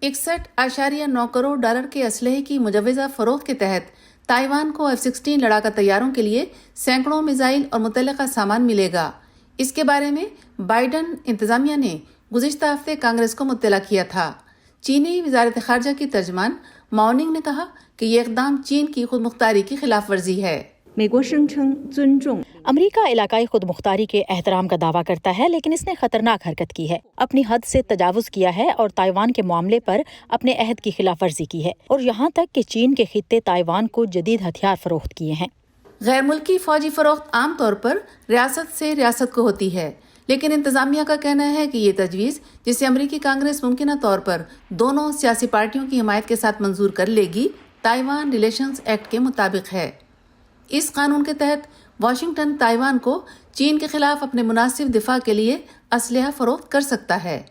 61.9 crore dollar के असलहे की मुजव्वज़ा फरोख्त के तहत ताइवान को F-16 लड़ाका तैयारों के लिए सैकड़ों मिसाइल और मुतल्लका सामान मिलेगा। इसके बारे में बाइडन इंतजामिया ने गुज़िश्ता हफ्ते कांग्रेस को मुत्तला किया था। चीनी वज़ारत ख़ारजा की तर्जमान माओनिंग ने कहा कि ये इक़दाम चीन की खुद मुख्तारी की खिलाफ वर्जी है। अमरीका इलाकाई खुद मुख्तारी के एहतराम का दावा करता है, लेकिन इसने खतरनाक हरकत की है, अपनी हद से तजावुज़ किया है और ताइवान के मामले पर अपने अहद की खिलाफ वर्जी की है, और यहाँ तक कि चीन के खित्ते ताइवान को जदीद हथियार फरोख्त किए हैं। गैर मुल्की फौजी फरोख्त आम तौर पर रियासत से रियासत को होती है, लेकिन इंतजामिया का कहना है कि ये तजवीज़ जिसे अमरीकी कांग्रेस मुमकिना तौर पर दोनों सियासी पार्टियों की हिमायत के साथ मंजूर कर लेगी, ताइवान रिलेशंस एक्ट के मुताबिक है। इस कानून के तहत वाशिंगटन ताइवान को चीन के खिलाफ अपने मुनासिब दिफा के लिए असलहा फरोख्त कर सकता है।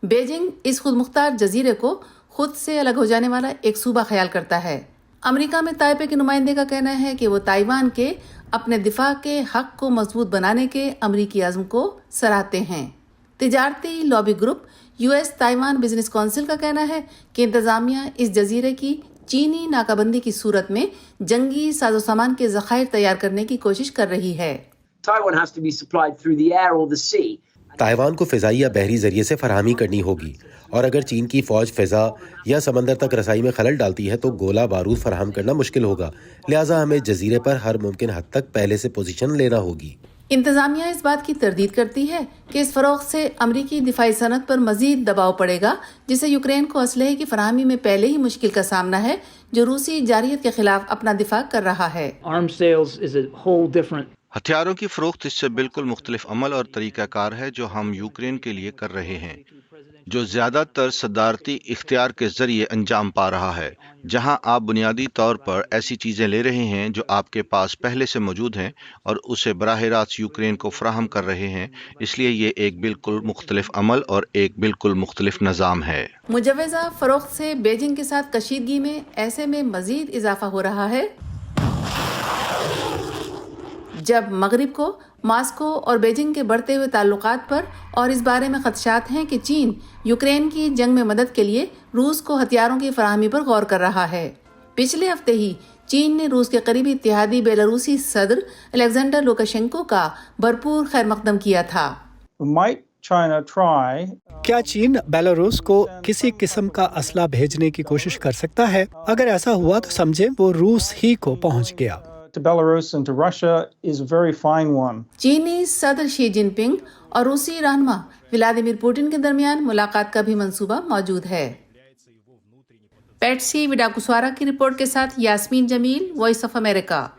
बीजिंग इस खुद मुख्तार जजीरे को खुद से अलग हो जाने वाला एक सूबा ख्याल करता है। अमेरिका में ताइपे के नुमाइंदे का कहना है कि वो ताइवान के अपने दिफा के हक को मजबूत बनाने के अमरीकी अज़्म को सराहते हैं। तिजारती lobby group US Taiwan business council का कहना है कि इंतजामिया इस जजीरे की चीनी नाकाबंदी की सूरत में जंगी साजो सामान के ज़खायर तैयार करने की कोशिश कर रही है। ताइवान को फ़िज़ाई या बहरी ज़रिए से फराहमी करनी होगी, और अगर चीन की फ़ौज फ़िज़ा या समंदर तक रसाई में खलल डालती है तो गोला बारूद फराहम करना मुश्किल होगा। लिहाजा हमें जजीरे पर हर मुमकिन हद तक पहले से पोजीशन लेना होगी। इंतजामिया इस बात की तरदीद करती है कि इस फरोख्त से अमरीकी दिफाई सनत पर मजीद दबाव पड़ेगा, जिससे यूक्रेन को असलहे की फराहमी में पहले ही मुश्किल का सामना है, जो रूसी जारियत के खिलाफ अपना दिफा कर रहा है। हथियारों की फरोख्त इससे बिल्कुल मुख्तलिफ अमल और तरीक़ाकार है जो हम यूक्रेन के लिए कर रहे हैं, जो ज़्यादातर सदारती इख्तियार के ज़रिए अंजाम पा रहा है, जहां आप बुनियादी तौर पर ऐसी चीज़ें ले रहे हैं जो आपके पास पहले से मौजूद हैं और उसे बराह रास्त यूक्रेन को फराहम कर रहे हैं। इसलिए ये एक बिल्कुल मुख्तलिफ अमल और एक बिल्कुल मुख्तलिफ निज़ाम है। मुजव्वज़ा फ़रोख्त से बीजिंग के साथ कशीदगी में ऐसे में मज़ीद इजाफा हो रहा है जब मगरिब को मॉस्को और बीजिंग के बढ़ते हुए ताल्लुकात पर और इस बारे में खदशात हैं कि चीन यूक्रेन की जंग में मदद के लिए रूस को हथियारों की फराहमी पर गौर कर रहा है। पिछले हफ्ते ही चीन ने रूस के करीबी इत्तेहादी बेलारूसी सदर अलेक्जेंडर लुकाशेंको का भरपूर खैर मकदम किया था। क्या चीन बेलारूस को किसी किस्म का असला भेजने की कोशिश कर सकता है? अगर ऐसा हुआ तो समझे वो रूस ही को पहुंच गया। चीनी सदर शी जिनपिंग और रूसी रहनुमा व्लादिमीर पुतिन के दरमियान मुलाकात का भी मंसूबा मौजूद है। पेट्सी विडाकुस्वारा की रिपोर्ट के साथ Yasmeen Jamil, voice of America.